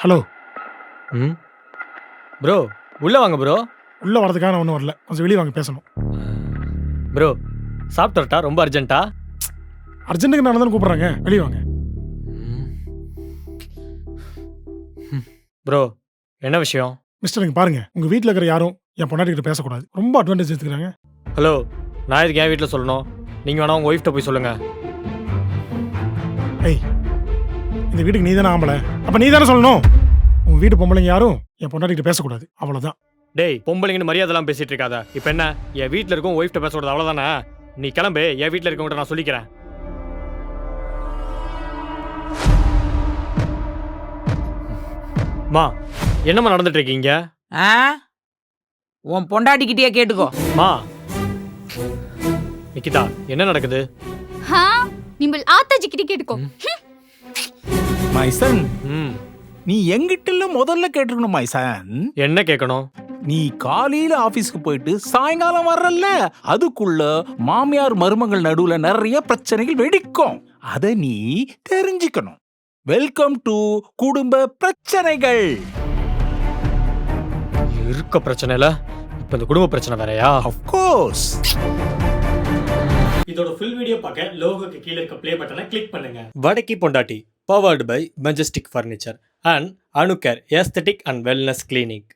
Hello. ம் bro உள்ள வாங்க ப்ரோ. உள்ள வரதுக்காக நான் ஒன்றும் வரல. கொஞ்சம் வெளியே வாங்க பேசணும். ப்ரோ சாப்பிட்டு வரட்டா? ரொம்ப அர்ஜென்ட்டா? அர்ஜென்ட்டுக்கு நான் தான் கூப்பிட்றாங்க. வெளியே வாங்க. ப்ரோ என்ன விஷயம்? மிஸ்டர் இங்க பாருங்க. உங்க வீட்டில் இருக்கிற யாரும் என் பொண்டாட்டி கிட்ட பேசக்கூடாது. ரொம்ப அட்வான்டேஜ் எடுத்துக்கிறாங்க. ஹலோ, நான் இதுக்கு என் வீட்டில் சொல்லணும்? நீங்கள் வேணா உங்கள் ஒய்ஃப்ட்ட போய் சொல்லுங்கள். ஏய், இந்த வீட்டுக்கு நீ தானே ஆம்பளை, அப்போ நீ தானே சொல்லணும். உங்க வீட்டு பொம்பளைங்க யாரும் என் பொண்டாட்டி கிட்ட பேசக்கூடாது. அவ்வளோதான். டேய் பொம்பளைங்கன்னு மரியாதைலாம் பேசிட்டு இருக்காத. இப்போ என்ன என் வீட்டில் இருக்கும் ஒய்ஃப்ட்ட பேசக்கூடாது அவ்வளோதானே? நீ கிளம்பு, என் வீட்டில் இருக்கவங்ககிட்ட நான் சொல்லிக்கிறேன். மா என்னம்மா நடந்துட்டு இருக்கீங்க? ஆ உன் பொண்டாட்டிக்கிட்டே கேட்டுக்கோ. மா நிக்கிதா என்ன நடக்குது? ஹா நிம்பல் ஆத்தாஜி கிட்ட கேட்டுக்கோ. மைசன், ம் நீ எங்கிட்ட முதல்ல கேட்டுக்கணும் மைசன். என்ன கேட்கணும்? நீ காலையில ஆபீஸ்க்கு போயிட்டு சாயங்காலம் வர்றல்ல, அதுக்குள்ள மாமியார் மருமகள் நடுவுல நிறைய பிரச்சனைகள் வெடிக்கும். அத நீ தெரிஞ்சுக்கணும். வெல்கம் டு குடும்ப பிரச்சனைகள். இருக்க பிரச்சனை இல்ல, இப்போ இந்த குடும்ப பிரச்சனை வேறயா? Of course. இதோட ஃபுல் வீடியோ பார்க்க லோகோக்கு கீழ இருக்க ப்ளே பட்டனை கிளிக் பண்ணுங்க. வடக்கி பொண்டாட்டி powered by Majestic furniture and Anucare aesthetic and wellness clinic.